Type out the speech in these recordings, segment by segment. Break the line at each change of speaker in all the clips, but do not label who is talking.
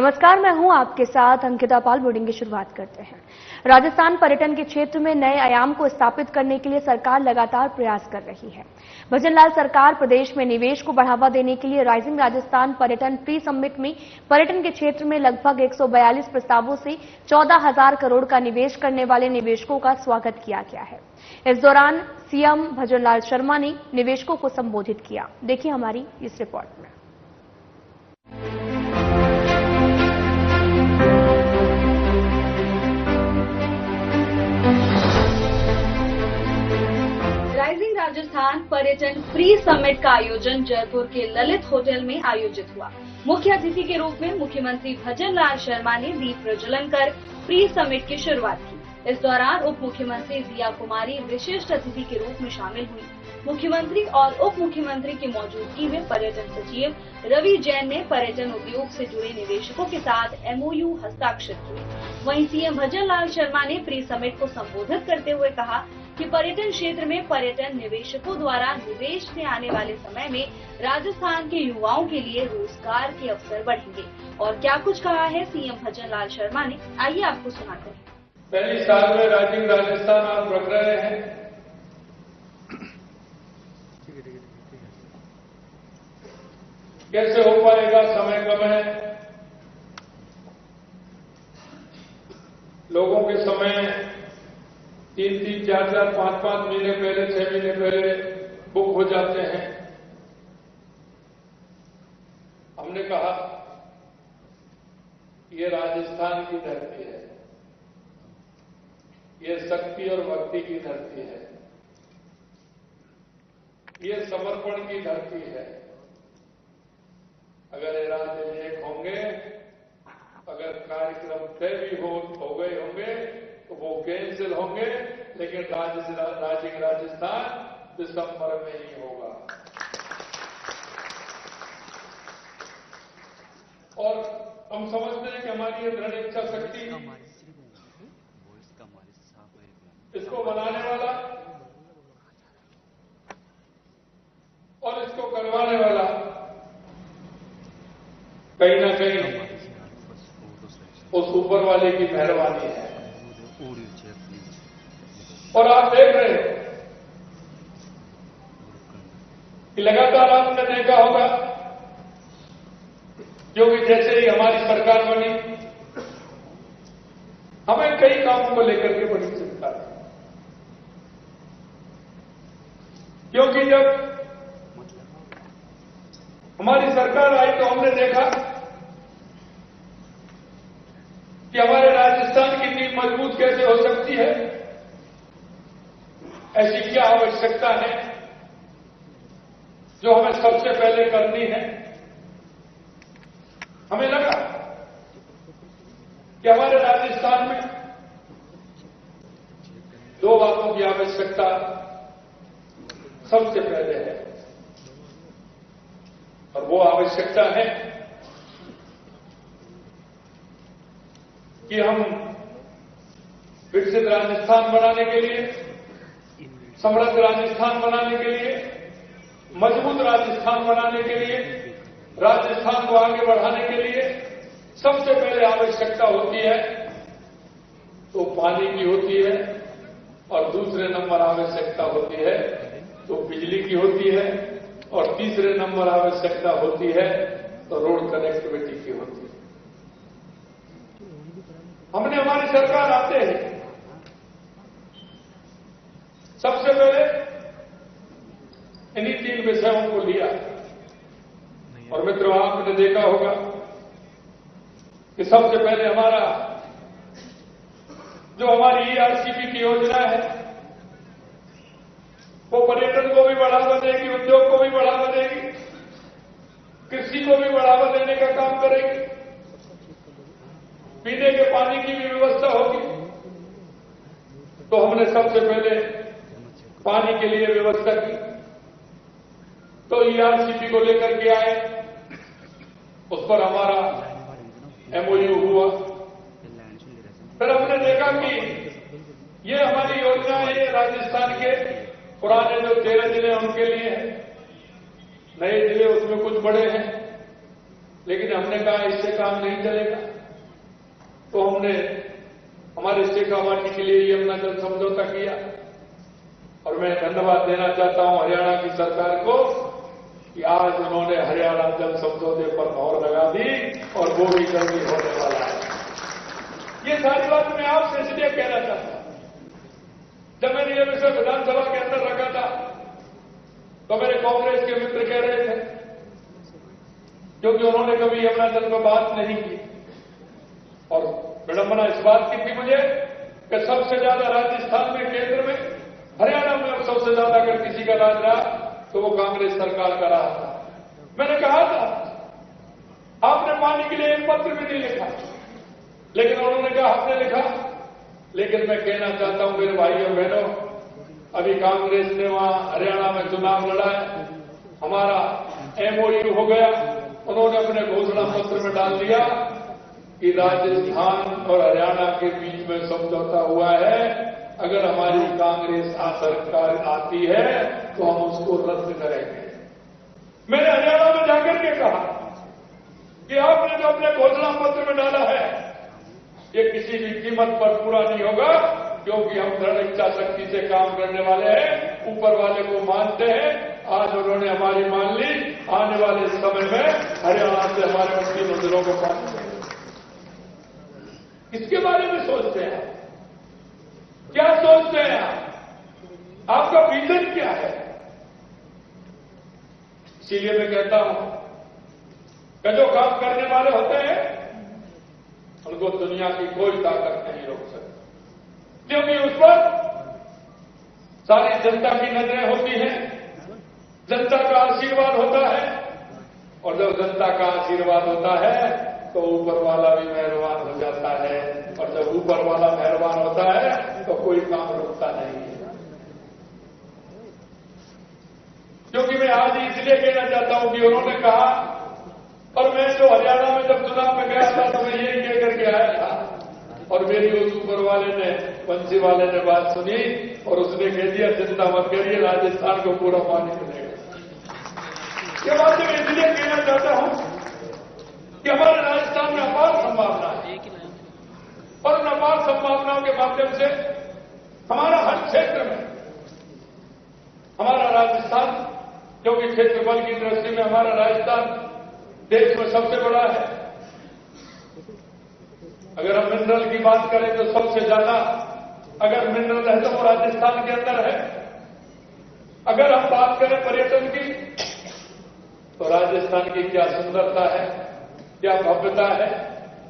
नमस्कार, मैं हूं आपके साथ अंकिता पाल। बुलेटिन की शुरुआत करते हैं। राजस्थान पर्यटन के क्षेत्र में नए आयाम को स्थापित करने के लिए सरकार लगातार प्रयास कर रही है। भजनलाल सरकार प्रदेश में निवेश को बढ़ावा देने के लिए राइजिंग राजस्थान पर्यटन प्री समिट में पर्यटन के क्षेत्र में लगभग 142 प्रस्तावों से 14,000 करोड़ का निवेश करने वाले निवेशकों का स्वागत किया गया है। इस दौरान सीएम भजनलाल शर्मा ने निवेशकों को संबोधित किया। देखिए हमारी इस रिपोर्ट में। राइजिंग राजस्थान पर्यटन प्री समिट का आयोजन जयपुर के ललित होटल में आयोजित हुआ। मुख्य अतिथि के रूप में मुख्यमंत्री भजनलाल शर्मा ने दीप प्रज्वलन कर प्री समिट की शुरुआत की। इस दौरान उप मुख्यमंत्री दिया कुमारी विशिष्ट अतिथि के रूप में शामिल हुई। मुख्यमंत्री और उप मुख्यमंत्री की मौजूदगी में पर्यटन सचिव रवि जैन ने पर्यटन उद्योग से जुड़े निवेशकों के साथ MOU हस्ताक्षर किए। वहीं सीएम भजनलाल शर्मा ने प्री समिट को संबोधित करते हुए कहा कि पर्यटन क्षेत्र में पर्यटन निवेशकों द्वारा निवेश से आने वाले समय में राजस्थान के युवाओं के लिए रोजगार के अवसर बढ़ेंगे। और क्या कुछ कहा है सीएम भजनलाल शर्मा ने, आइए आपको सुनाते हैं।
पहली साल में राइजिंग राजस्थान आप रख रहे हैं। कैसे हो पाएगा? समय कम है, लोगों के समय 3-3, 4-4, 5-5 महीने पहले, 6 महीने पहले बुक हो जाते हैं। हमने कहा ये राजस्थान की धरती है, ये शक्ति और भक्ति की धरती है, ये समर्पण की धरती है। अगर इरादे नेक होंगे, अगर कार्यक्रम तय भी हो गए होंगे तो वो कैंसिल होंगे, लेकिन राइजिंग राजस्थान दिसंबर में ही होगा। और हम समझते हैं कि हमारी ये दृढ़ इच्छा शक्ति, इसको बनाने वाला और इसको करवाने वाला कहीं ना कहीं उस ऊपर वाले की मेहरबानी है। और आप देख रहे हैं कि लगातार आपने देखा होगा, क्योंकि जैसे ही हमारी सरकार बनी, हमें कई कामों को लेकर के बड़ी चिंता है। क्योंकि जब हमारी सरकार आई तो हमने देखा कि हमारे राजस्थान की नींव मजबूत कैसे हो सकती है, ऐसी क्या आवश्यकता है जो हमें सबसे पहले करनी है। हमें लगा कि हमारे राजस्थान में 2 बातों की आवश्यकता सबसे पहले है, और वो आवश्यकता है कि हम विकसित राजस्थान बनाने के लिए, समृद्ध राजस्थान बनाने के लिए, मजबूत राजस्थान बनाने के लिए, राजस्थान को आगे बढ़ाने के लिए सबसे पहले आवश्यकता होती है तो पानी की होती है, और दूसरे नंबर आवश्यकता होती है तो बिजली की होती है, और तीसरे नंबर आवश्यकता होती है तो रोड कनेक्टिविटी की होती है। हमने हमारी सरकार आते हैं सबसे पहले इन्हीं 3 विषयों को लिया। और मित्रों, आपने देखा होगा कि सबसे पहले हमारा जो हमारी ERCP की योजना है, वो पर्यटन को भी बढ़ावा देगी, उद्योग को भी बढ़ावा देगी, कृषि को भी बढ़ावा देने का काम करेगी, पीने के पानी की भी व्यवस्था होगी। तो हमने सबसे पहले पानी के लिए व्यवस्था की, तो ERCP को लेकर के आए, उस पर हमारा MOU हुआ। फिर हमने देखा कि ये हमारी योजना है, राजस्थान के पुराने जो 13 जिले उनके लिए है, नए जिले उसमें कुछ बड़े हैं, लेकिन हमने कहा इससे काम नहीं चलेगा, तो हमने हमारे शेखावाटी के लिए यमुना जल समझौता किया। और मैं धन्यवाद देना चाहता हूं हरियाणा की सरकार को कि आज उन्होंने हरियाणा जल समझौते पर मोहर लगा दी और वो भी जल्दी होने वाला है। ये सारी बात मैं आपसे इसलिए कहना चाहता हूं, जब मैंने ये विषय विधानसभा के अंदर रखा था तो मेरे कांग्रेस के मित्र कह रहे थे, क्योंकि उन्होंने कभी यमुना जल पर बात नहीं की, और विडंबना इस बात की थी मुझे कि सबसे ज्यादा राजस्थान में, केंद्र में, हरियाणा में अब सबसे ज्यादा अगर किसी का राज रहा तो वो कांग्रेस सरकार का रहा था। मैंने कहा था आपने पानी के लिए एक पत्र भी नहीं लिखा, लेकिन उन्होंने कहा हमने लिखा। लेकिन मैं कहना चाहता हूं मेरे भाइयों बहनों, अभी कांग्रेस ने वहां हरियाणा में चुनाव लड़ा है, हमारा MOU हो गया, उन्होंने अपने घोषणा पत्र में डाल दिया कि राजस्थान और हरियाणा के बीच में समझौता हुआ है, अगर हमारी कांग्रेस सरकार आती है तो हम उसको रद्द करेंगे। मैंने हरियाणा में जाकर के कहा कि आपने जो अपने घोषणा पत्र में डाला है ये किसी भी कीमत पर पूरा नहीं होगा, क्योंकि हम दृढ़ इच्छा शक्ति से काम करने वाले हैं, ऊपर वाले को मानते हैं। आज उन्होंने हमारी मान ली, आने वाले समय में हरियाणा से हमारे उनकी नजरों को पानी देंगे। इसके बारे में सोचते हैं, क्या सोचते हैं आपका विजन क्या है? इसीलिए मैं कहता हूं कि जो काम करने वाले होते हैं उनको दुनिया की कोई ताकत नहीं रोक सकती, क्योंकि उस पर सारी जनता की नजरें होती हैं, जनता का आशीर्वाद होता है, और जब जनता का आशीर्वाद होता है तो ऊपर वाला भी मेहरबान हो जाता है, और जब ऊपर वाला मेहरबान होता है तो कोई काम रुकता नहीं है। क्योंकि मैं आज इसलिए कहना चाहता हूं कि उन्होंने कहा, और मैं जो हरियाणा में जब चुनाव में गया था तो मैं यही कह करके आया था, और मेरी उस ऊपर वाले ने, पंछी वाले ने बात सुनी और उसने कह दिया चिंता मत करिए, राजस्थान को पूरा पानी मिलेगा। ये बात मैं इसलिए कहना चाहता हूं कि हमारे राजस्थान में अपार संभावना है, और उन अपार संभावनाओं के माध्यम से हमारा हर क्षेत्र में हमारा राजस्थान, क्योंकि क्षेत्रफल की दृष्टि में हमारा राजस्थान देश में सबसे बड़ा है। अगर हम मिनरल की बात करें तो सबसे ज्यादा अगर मिनरल है तो वो राजस्थान के अंदर है। अगर हम बात करें पर्यटन की तो राजस्थान की क्या सुंदरता है, क्या भव्यता है।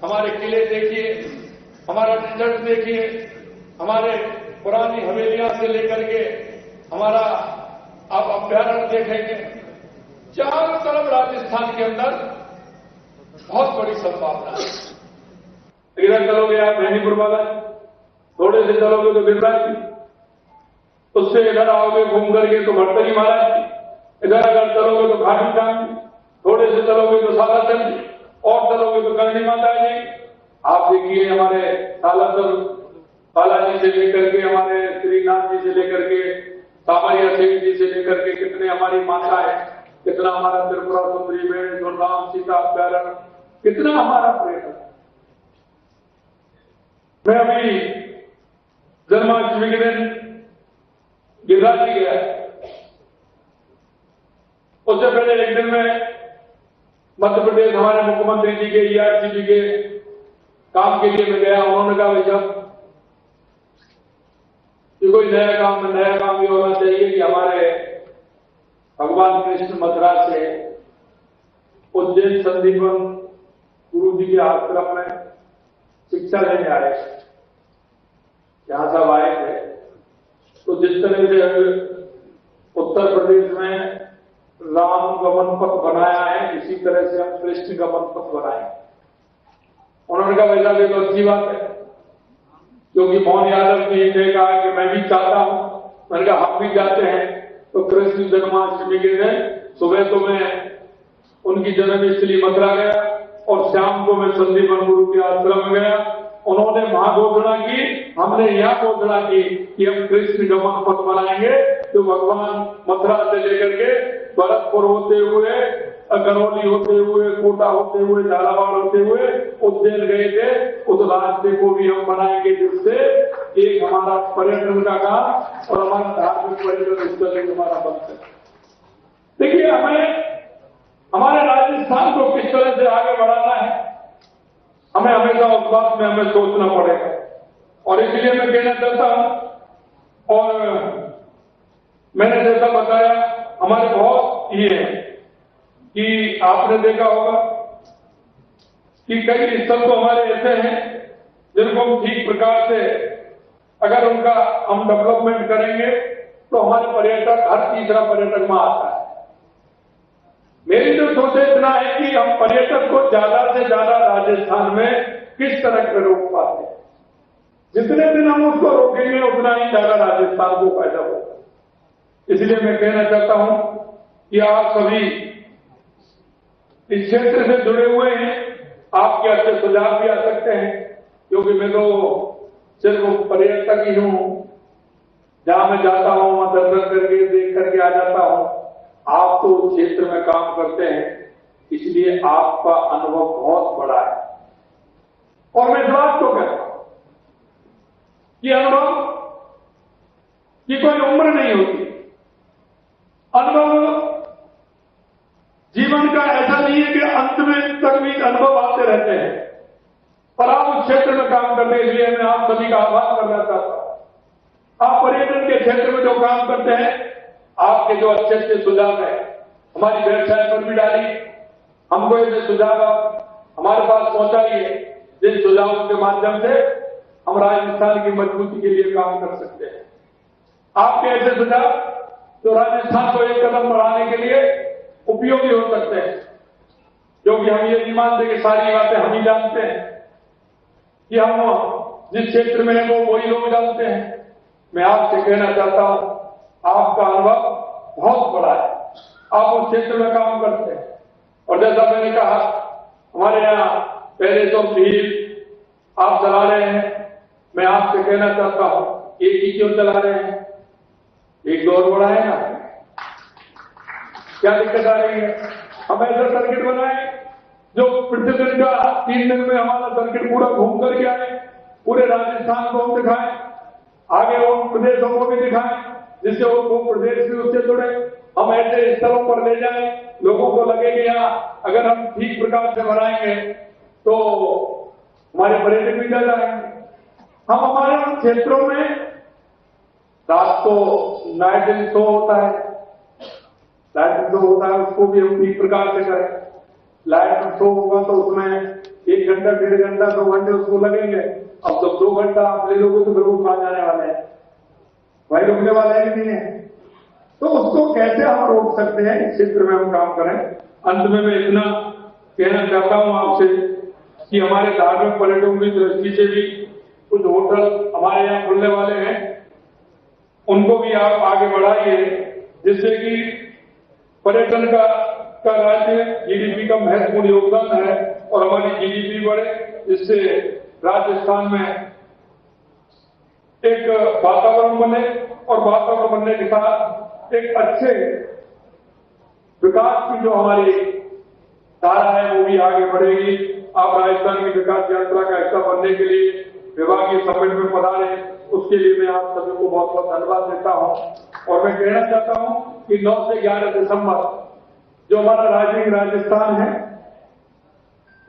हमारे किले देखिए, हमारा डेजर्ट देखिए, हमारे पुरानी हवेलियां से लेकर के हमारा आप अभ्यारण्य देखेंगे, चारों तरफ राजस्थान के अंदर बहुत बड़ी संभावना है। इधर चलोगे आप मैनीपुर वाला, थोड़े से चलोगे तो गिरिराज, उससे इधर आओगे घूम करके तो भट्टरी महाराज, इधर अगर चलोगे तो घाटी धाम, थोड़े से चलोगे तो सालासर, और चलोगे तो करणी माता जी। आप देखिए हमारे सालासर बालाजी से लेकर के, हमारे श्रीनाथ जी से लेकर के, सामरिया सेठ जी से लेकर के कितने हमारी माता है, कितना हमारा त्रिपुरा सुंदरी में दुर्धाम सीता अभ्यारण्य, कितना हमारा पर्यटन। मैं अभी जन्माष्टमी के दिन गिरिराज जी गया, उससे पहले एक दिन में मध्य प्रदेश हमारे मुख्यमंत्री जी के ERCB के काम के लिए मैं गया। उन्होंने कहा भाई साहब कि कोई नया काम ये होना चाहिए कि हमारे भगवान कृष्ण मथुरा से उज्जैन संदीपन गुरु जी के आश्रम में शिक्षा लेने आए, यहां सब आए थे। तो जिस तरह से उत्तर प्रदेश में राम गमन पथ बनाया है, इसी तरह से हम कृष्ण गमन पथ बनाए। उन्होंने कहा वैसा भी तो अच्छी बात है, क्योंकि मोहन यादव ने ये कहा कि मैं भी चाहता हूं। मैंने कहा हम भी जाते हैं। तो कृष्ण जन्माष्टमी के दिन सुबह तो मैं उनकी जन्मस्थली मथुरा गया, और शाम को मैं संदीपन गुरु के आश्रम में गया। उन्होंने वहां घोषणा की, हमने यहां घोषणा की कि हम कृष्ण गमन पथ बनाएंगे, तो भगवान मथुरा से लेकर के भरतपुर होते हुए करौली होते हुए, कोटा होते हुए, झालावाड़ होते हुए उज्जैन गए थे। उस रास्ते को भी हम बनाएंगे, जिससे एक हमारा पर्यटन का काम और हमारा धार्मिक पर्यटन स्थल हमारा बन सके। देखिए, हमें हमारे राजस्थान को किस तरह से आगे बढ़ाना है, हमें हमेशा उस बात में हमें सोचना पड़ेगा। और इसलिए मैं कहना चाहता हूं, और मैंने जैसा बताया, हमारे बहुत ये है कि आपने देखा होगा कि कई स्थल तो हमारे ऐसे हैं जिनको हम ठीक प्रकार से अगर उनका हम डेवलपमेंट करेंगे तो हमारे पर्यटक, हर तीसरा पर्यटक में आता है। मेरी तो सोच इतना है कि हम पर्यटक को ज्यादा से ज्यादा राजस्थान में किस तरह से रोक पाते हैं। जितने दिन हम उसको रोकेंगे उतना ही ज्यादा राजस्थान को फायदा होगा। इसलिए मैं कहना चाहता हूं कि आप सभी इस क्षेत्र से जुड़े हुए हैं, आपके अच्छे सुझाव भी आ सकते हैं, क्योंकि मैं तो सिर्फ पर्यटक ही हूं। जहां मैं जाता हूं वहां दर्शन करके देख करके आ जाता हूं। आप तो क्षेत्र में काम करते हैं, इसलिए आपका अनुभव बहुत बड़ा है। और मैं इस बात को कहता हूं कि अनुभव की कोई उम्र नहीं होती। अनुभव जीवन का ऐसा नहीं है कि अंत में तक भी अनुभव आते रहते हैं। पर आप उस क्षेत्र में काम करने के लिए मैं आप सभी का आभार करना चाहता हूं। आप पर्यटन के क्षेत्र में जो काम करते हैं, आपके जो अच्छे अच्छे सुझाव है, हमारी वेबसाइट पर भी डाली, हमको ऐसे सुझाव हमारे पास पहुंचाइए, जिन सुझावों के माध्यम से हम राजस्थान की मजबूती के लिए काम कर सकते हैं। आपके ऐसे सुझाव जो राजस्थान को एक कदम बढ़ाने के लिए उपयोगी हो सकते हैं, क्योंकि हम ये नहीं मानते कि सारी बातें हम ही जानते हैं, कि हम जिस क्षेत्र में हैं वो वही लोग जानते हैं। मैं आपसे कहना चाहता हूं, आपका अनुभव बहुत बड़ा है, आप उस क्षेत्र में काम करते हैं। और जैसा मैंने कहा, हमारे यहाँ पहले तो भीड़ आप चला रहे हैं। मैं आपसे कहना चाहता हूं, एक ही क्यों चला रहे हैं, एक दो और बढ़ाए ना, क्या दिक्कत आ रही है? हम ऐसा सर्किट बनाए जो प्रतिदिन का 3 दिन में हमारा सर्किट पूरा घूम करके आए, पूरे राजस्थान को हम दिखाएं, आगे उन प्रदेशों को भी दिखाएं, जिससे वो प्रदेश भी उससे जुड़े। हम ऐसे स्थलों पर ले जाएं, लोगों को लगे कि यहाँ अगर हम ठीक प्रकार से बनाएंगे तो हमारे पर्यटक भी ज्यादा आएंगे। हम हमारे उन क्षेत्रों में रात को नाइट शो होता है, लाइट शो होता है, उसको भी हम ठीक प्रकार से करें। लाइट शो होगा तो उसमें 1 घंटा, 1.5 घंटा, 2 घंटे उसको लगेंगे। अब जब 2 घंटा आप ले लोगे तो फिर वो कहाँ जाने वाले हैं, वही रुकने वाले हैं कि नहीं है? तो उसको कैसे हम रोक सकते हैं, इस क्षेत्र में हम काम करें। अंत में मैं इतना कहना चाहता हूं आपसे कि हमारे धार्मिक पर्यटकों की दृष्टि से भी कुछ होटल हमारे यहाँ खुलने वाले हैं, उनको भी आप आगे बढ़ाइए, जिससे कि पर्यटन का राज्य जीडीपी का महत्वपूर्ण योगदान है और हमारी जीडीपी बढ़े, जिससे राजस्थान में एक वातावरण बने और वातावरण बनने के साथ एक अच्छे विकास की जो हमारी धारा है वो भी आगे बढ़ेगी। आप राजस्थान की विकास यात्रा का हिस्सा बनने के लिए विभागीय समिट में पधारे, उसके लिए मैं आप सभी को बहुत बहुत धन्यवाद देता हूं। और मैं कहना चाहता हूं कि 9 से 11 दिसंबर जो हमारा राजस्थान है,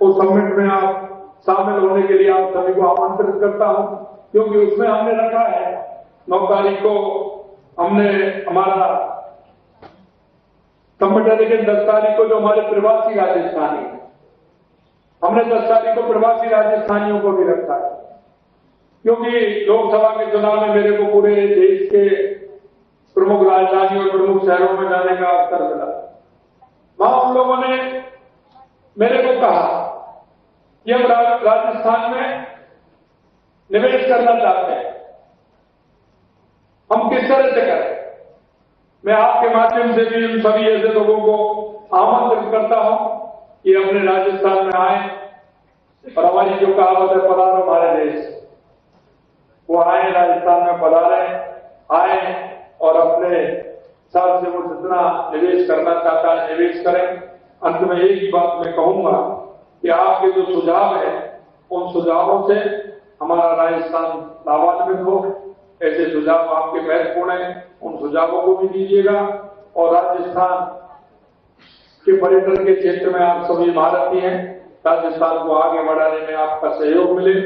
उस समिट में आप शामिल होने के लिए आप सभी को आमंत्रित करता हूं, क्योंकि उसमें हमने रखा है 9 तारीख को हमने हमारा समिट है, लेकिन 10 तारीख को जो हमारे प्रवासी राजस्थानी, हमने 10 तारीख को प्रवासी राजस्थानियों को भी रखा है, क्योंकि लोकसभा के चुनाव में मेरे को पूरे देश के प्रमुख राजधानी और प्रमुख शहरों में जाने का अवसर मिला। वहां उन लोगों ने मेरे को कहा कि हम राजस्थान में निवेश करना चाहते हैं, हम किस तरह से करें। मैं आपके माध्यम से भी इन सभी ऐसे लोगों को आमंत्रित करता हूं कि अपने राजस्थान में आए और हमारी जो कहावत है, पधारो हमारे देश, वो आए, राजस्थान में पधारे, आए और अपने साथ से वो जितना निवेश करना चाहता है निवेश करें। अंत में एक ही बात मैं कहूंगा कि आपके जो सुझाव है उन सुझावों से हमारा राजस्थान लाभान्वित हो। ऐसे सुझाव आपके महत्वपूर्ण हैं, उन सुझावों को भी दीजिएगा और राजस्थान के पर्यटन के क्षेत्र में आप सभी भारतीय हैं, राजस्थान को आगे बढ़ाने में आपका सहयोग मिले,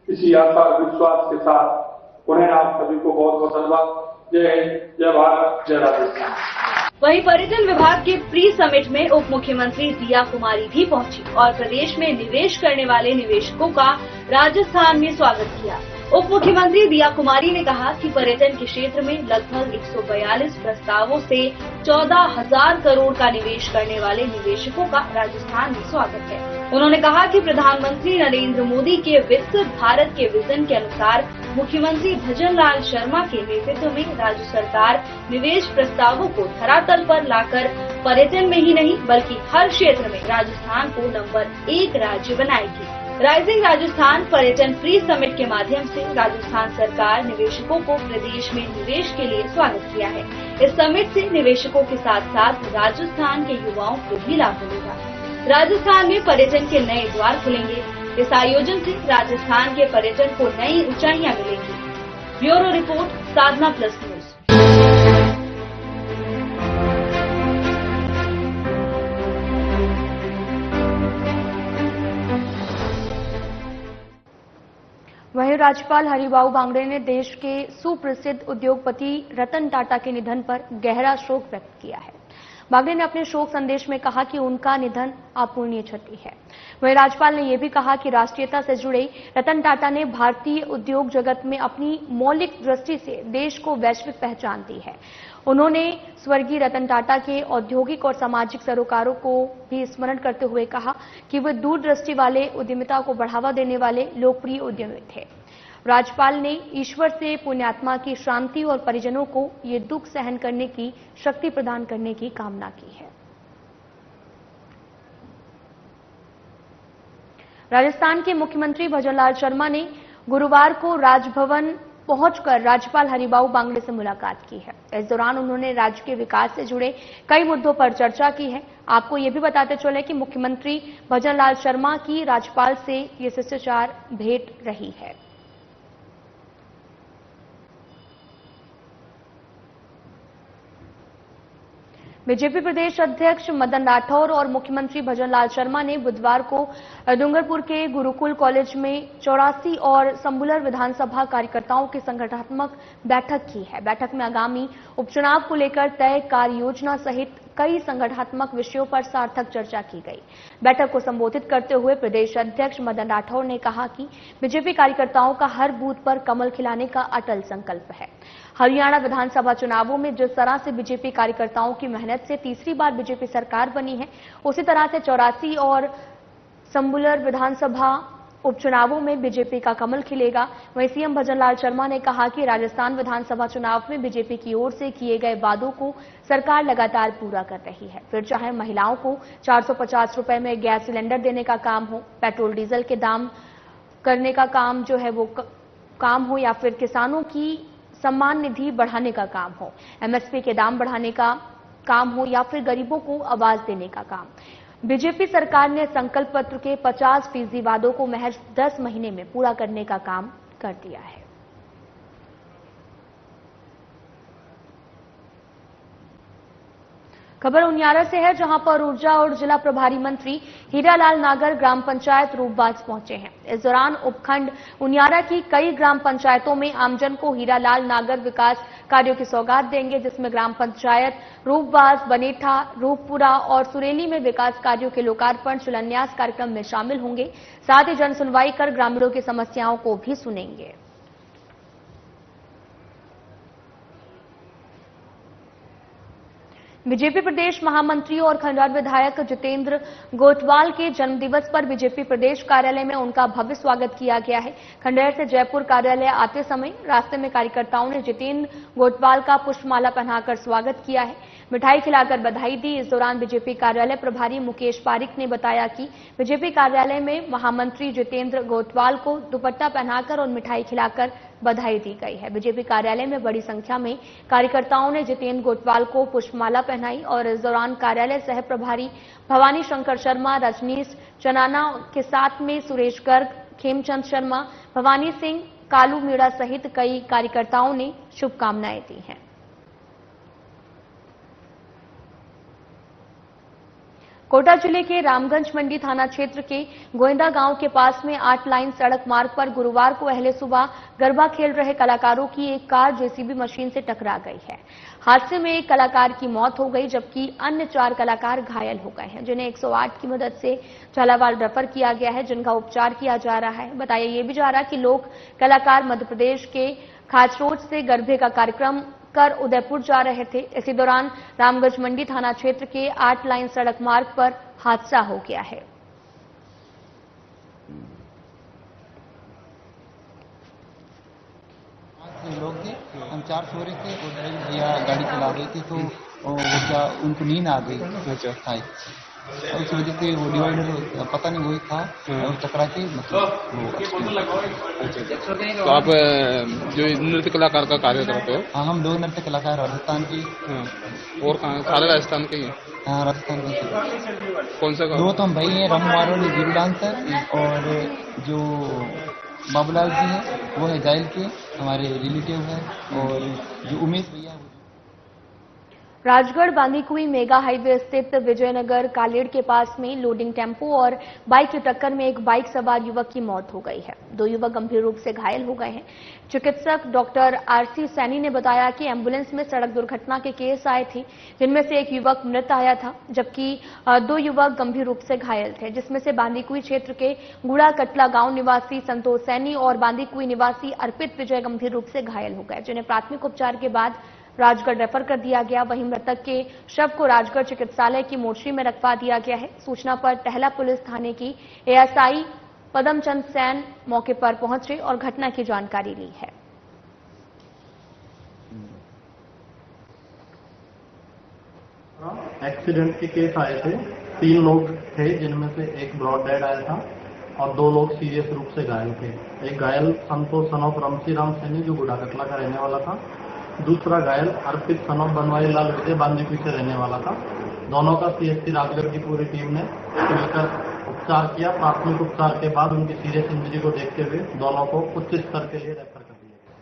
इसी आशा और विश्वास के साथ पुनः आप सभी को बहुत बहुत धन्यवाद। जय हिंद, जय भारत, जय राजस्थान।
वहीं पर्यटन विभाग के प्री समिट में उप मुख्यमंत्री दिया कुमारी भी पहुंची और प्रदेश में निवेश करने वाले निवेशकों का राजस्थान में स्वागत किया। उप मुख्यमंत्री दिया कुमारी ने कहा कि पर्यटन के क्षेत्र में लगभग 142 प्रस्तावों से 14,000 करोड़ का निवेश करने वाले निवेशकों का राजस्थान में स्वागत है। उन्होंने कहा कि प्रधानमंत्री नरेंद्र मोदी के विकसित भारत के विजन के अनुसार मुख्यमंत्री भजन लाल शर्मा के नेतृत्व में राज्य सरकार निवेश प्रस्तावों को धरातल पर लाकर पर्यटन में ही नहीं बल्कि हर क्षेत्र में राजस्थान को नंबर 1 राज्य बनाएगी। राइजिंग राजस्थान पर्यटन प्री समिट के माध्यम से राजस्थान सरकार निवेशकों को प्रदेश में निवेश के लिए स्वागत किया है। इस समिट से निवेशकों के साथ साथ राजस्थान के युवाओं को भी लाभ मिलेगा। राजस्थान में पर्यटन के नए द्वार खुलेंगे। इस आयोजन से राजस्थान के पर्यटन को नई ऊंचाइयां मिलेंगी। ब्यूरो रिपोर्ट, साधना प्लस न्यूज।
वहीं राज्यपाल हरिभाऊ बांगड़े ने देश के सुप्रसिद्ध उद्योगपति रतन टाटा के निधन पर गहरा शोक व्यक्त किया है। बांगड़े ने अपने शोक संदेश में कहा कि उनका निधन अपूरणीय क्षति है। वहीं राज्यपाल ने यह भी कहा कि राष्ट्रीयता से जुड़े रतन टाटा ने भारतीय उद्योग जगत में अपनी मौलिक दृष्टि से देश को वैश्विक पहचान दी है। उन्होंने स्वर्गीय रतन टाटा के औद्योगिक और सामाजिक सरोकारों को भी स्मरण करते हुए कहा कि वे दूरदृष्टि वाले उद्यमिता को बढ़ावा देने वाले लोकप्रिय उद्यमी थे। राज्यपाल ने ईश्वर से पुण्यात्मा की शांति और परिजनों को ये दुख सहन करने की शक्ति प्रदान करने की कामना की है। राजस्थान के मुख्यमंत्री भजन लाल शर्मा ने गुरुवार को राजभवन पहुंचकर राज्यपाल हरिभाऊ बांगड़े से मुलाकात की है। इस दौरान उन्होंने राज्य के विकास से जुड़े कई मुद्दों पर चर्चा की है। आपको ये भी बताते चले कि मुख्यमंत्री भजन लाल शर्मा की राज्यपाल से ये शिष्टाचार भेंट रही है। बीजेपी प्रदेश अध्यक्ष मदन राठौर और मुख्यमंत्री भजन लाल शर्मा ने बुधवार को डूंगरपुर के गुरुकुल कॉलेज में 84 और संबुलर विधानसभा कार्यकर्ताओं की संगठनात्मक बैठक की है। बैठक में आगामी उपचुनाव को लेकर तय कार्य योजना सहित कई संगठनात्मक विषयों पर सार्थक चर्चा की गई। बैठक को संबोधित करते हुए प्रदेश अध्यक्ष मदन राठौर ने कहा कि बीजेपी कार्यकर्ताओं का हर बूथ पर कमल खिलाने का अटल संकल्प है। हरियाणा विधानसभा चुनावों में जिस तरह से बीजेपी कार्यकर्ताओं की मेहनत से तीसरी बार बीजेपी सरकार बनी है, उसी तरह से 84 और संबुलर विधानसभा उपचुनावों में बीजेपी का कमल खिलेगा। वहीं सीएम भजन लाल शर्मा ने कहा कि राजस्थान विधानसभा चुनाव में बीजेपी की ओर से किए गए वादों को सरकार लगातार पूरा कर रही है। फिर चाहे महिलाओं को 450 रुपए में गैस सिलेंडर देने का काम हो, पेट्रोल डीजल के दाम करने का काम जो है वो काम हो, या फिर किसानों की सम्मान निधि बढ़ाने का काम हो, एमएसपी के दाम बढ़ाने का काम हो, या फिर गरीबों को आवाज देने का काम। बीजेपी सरकार ने संकल्प पत्र के 50% वादों को महज 10 महीने में पूरा करने का काम कर दिया है। खबर उनियारा से है, जहां पर ऊर्जा और जिला प्रभारी मंत्री हीरालाल नागर ग्राम पंचायत रूपबाज पहुंचे हैं। इस दौरान उपखंड उनियारा की कई ग्राम पंचायतों में आमजन को हीरालाल नागर विकास कार्यों की सौगात देंगे, जिसमें ग्राम पंचायत रूपबाज, बनेठा, रूपपुरा और सुरेली में विकास कार्यों के लोकार्पण शिलान्यास कार्यक्रम में शामिल होंगे। साथ ही जन सुनवाई कर ग्रामीणों की समस्याओं को भी सुनेंगे। बीजेपी प्रदेश महामंत्री और खंडार विधायक जितेंद्र गोटवाल के जन्मदिवस पर बीजेपी प्रदेश कार्यालय में उनका भव्य स्वागत किया गया है। खंडेर से जयपुर कार्यालय आते समय रास्ते में कार्यकर्ताओं ने जितेंद्र गोटवाल का पुष्पमाला पहनाकर स्वागत किया है, मिठाई खिलाकर बधाई दी। इस दौरान बीजेपी कार्यालय प्रभारी मुकेश पारिक ने बताया कि बीजेपी कार्यालय में महामंत्री जितेंद्र गोटवाल को दुपट्टा पहनाकर और मिठाई खिलाकर बधाई दी गई है। बीजेपी कार्यालय में बड़ी संख्या में कार्यकर्ताओं ने जितेंद्र गोटवाल को पुष्पमाला पहनाई और इस दौरान कार्यालय सह प्रभारी भवानी शंकर शर्मा, रजनीश चनाना के साथ में सुरेश गर्ग, खेमचंद शर्मा, भवानी सिंह, कालू मीणा सहित कई कार्यकर्ताओं ने शुभकामनाएं दी हैं। कोटा जिले के रामगंज मंडी थाना क्षेत्र के गोविंदा गांव के पास में 8 लाइन सड़क मार्ग पर गुरुवार को अहले सुबह गरबा खेल रहे कलाकारों की एक कार जेसीबी मशीन से टकरा गई है। हादसे में एक कलाकार की मौत हो गई जबकि अन्य 4 कलाकार घायल हो गए हैं, जिन्हें 108 की मदद से झालावाड़ रेफर किया गया है, जिनका उपचार किया जा रहा है। बताया ये भी जा रहा है कि लोग कलाकार मध्य प्रदेश के खाचरोड से गरबे का कार्यक्रम कर उदयपुर जा रहे थे। इसी दौरान रामगंज मंडी थाना क्षेत्र के 8 लाइन सड़क मार्ग पर हादसा हो गया है।
लोग थे, हम 4 सो रहे थे और ड्राइवर भैया गाड़ी चला रहे थे तो वो क्या उनको नींद आ गई। अच्छा, उस वजह से वो डिवाइडर पता नहीं वही था और टकरा के मतलब
तो आप जो नृत्य कलाकार का कार्य करते हो?
हाँ, हम 2 नृत्य कलाकार राजस्थान के।
और कहाँ? सारे राजस्थान के ही?
हाँ, राजस्थान के।
कौन सा? 2
तो हम भाई हैं, रम मारोड़ी जीरो डांसर और जो बाबूलाल जी हैं वो है जाइल के हमारे रिलेटिव है, और जो उमेश भैया
राजगढ़ बांदीकुई मेगा हाईवे स्थित विजयनगर कालेड़ के पास में लोडिंग टेम्पो और बाइक की टक्कर में एक बाइक सवार युवक की मौत हो गई है। 2 युवक गंभीर रूप से घायल हो गए हैं। चिकित्सक डॉक्टर आरसी सैनी ने बताया कि एम्बुलेंस में सड़क दुर्घटना के केस आए थे, जिनमें से एक युवक मृत आया था जबकि 2 युवक गंभीर रूप से घायल थे, जिसमें से बांदीकुई क्षेत्र के गुड़ा कटला गांव निवासी संतोष सैनी और बांदीकुई निवासी अर्पित विजय गंभीर रूप से घायल हो गए, जिन्हें प्राथमिक उपचार के बाद राजगढ़ रेफर कर दिया गया। वहीं मृतक के शव को राजगढ़ चिकित्सालय की मोर्चरी में रखवा दिया गया है। सूचना पर टहला पुलिस थाने की एएसआई पदमचंद सैन मौके पर पहुंचे और घटना की जानकारी ली है।
एक्सीडेंट के केस आए थे, 3 लोग थे जिनमें से एक ब्रॉड डेड आया था और 2 लोग सीरियस रूप से घायल थे। एक घायल संतोष सन ऑफ रमसी राम सैनी जो गुड़ा कटला का रहने वाला था, दूसरा घायल अर्पित सन ऑफ बनवारी लाल विजय बांदीकुई से रहने वाला था। दोनों का सीएससी राजगढ़ की पूरी टीम ने मिलकर उपचार किया। प्राथमिक उपचार के बाद उनकी सीरियस इंजरी को देखते हुए दोनों को उच्च स्तर के लिए रेफर कर दिया।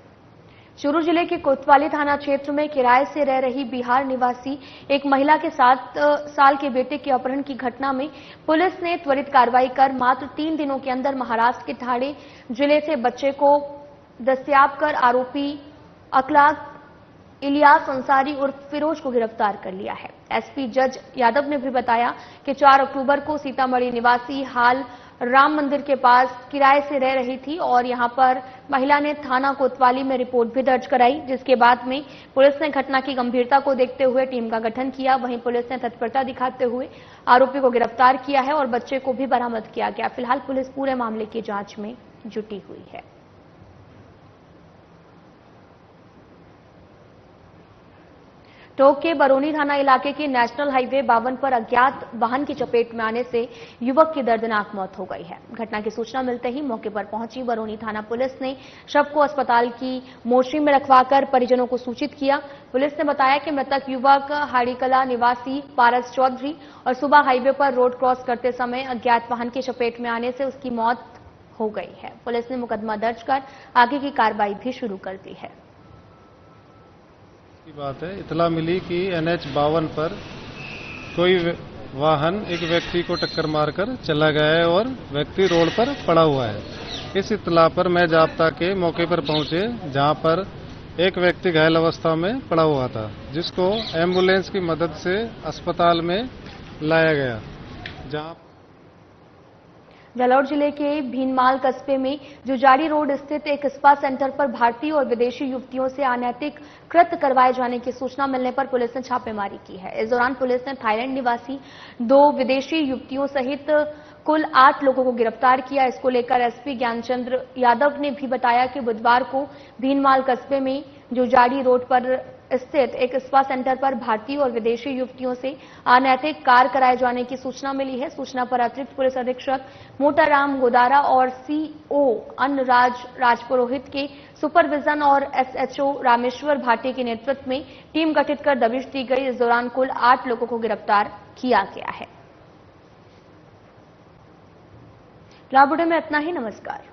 चूरू जिले के कोतवाली थाना क्षेत्र में किराए से रह रही बिहार निवासी एक महिला के 7 साल के बेटे के अपहरण की घटना में पुलिस ने त्वरित कार्रवाई कर मात्र 3 दिनों के अंदर महाराष्ट्र के ठाणे जिले से बच्चे को दस्तयाब कर आरोपी अखलाक इलियास अंसारी उर्फ फिरोज को गिरफ्तार कर लिया है। एसपी जज यादव ने भी बताया कि 4 अक्टूबर को सीतामढ़ी निवासी हाल राम मंदिर के पास किराए से रह रही थी और यहां पर महिला ने थाना कोतवाली में रिपोर्ट भी दर्ज कराई, जिसके बाद में पुलिस ने घटना की गंभीरता को देखते हुए टीम का गठन किया। वहीं पुलिस ने तत्परता दिखाते हुए आरोपी को गिरफ्तार किया है और बच्चे को भी बरामद किया गया। फिलहाल पुलिस पूरे मामले की जांच में जुटी हुई है। टोंक के बरौनी थाना इलाके के नेशनल हाईवे 52 पर अज्ञात वाहन की चपेट में आने से युवक की दर्दनाक मौत हो गई है। घटना की सूचना मिलते ही मौके पर पहुंची बरौनी थाना पुलिस ने शव को अस्पताल की मोर्चरी में रखवाकर परिजनों को सूचित किया। पुलिस ने बताया कि मृतक युवक हाड़ीकला निवासी पारस चौधरी और सुबह हाईवे पर रोड क्रॉस करते समय अज्ञात वाहन की चपेट में आने से उसकी मौत हो गई है। पुलिस ने मुकदमा दर्ज कर आगे की कार्रवाई भी शुरू कर दी है।
की बात है, इतला मिली कि NH 52 पर कोई वाहन एक व्यक्ति को टक्कर मारकर चला गया है और व्यक्ति रोड पर पड़ा हुआ है। इस इतला पर मैं जाब्ता के मौके पर पहुंचे, जहां पर एक व्यक्ति घायल अवस्था में पड़ा हुआ था, जिसको एम्बुलेंस की मदद से अस्पताल में लाया गया। जहां
जालौर जिले के भीनमाल कस्बे में जुजाड़ी रोड स्थित एक स्पा सेंटर पर भारतीय और विदेशी युवतियों से अनैतिक कृत्य करवाए जाने की सूचना मिलने पर पुलिस ने छापेमारी की है। इस दौरान पुलिस ने थाईलैंड निवासी 2 विदेशी युवतियों सहित कुल 8 लोगों को गिरफ्तार किया। इसको लेकर एसपी ज्ञानचंद्र यादव ने भी बताया कि बुधवार को भीनमाल कस्बे में जुजाड़ी रोड पर स्थित एक स्पा सेंटर पर भारतीय और विदेशी युवतियों से अनैतिक कार्य कराए जाने की सूचना मिली है। सूचना पर अतिरिक्त पुलिस अधीक्षक मोटाराम गोदारा और सीओ अन्नराज राजपुरोहित के सुपरविजन और एसएचओ रामेश्वर भाटी के नेतृत्व में टीम गठित कर दबिश दी गई। इस दौरान कुल 8 लोगों को गिरफ्तार किया गया है। राबुडे में इतना ही। नमस्कार।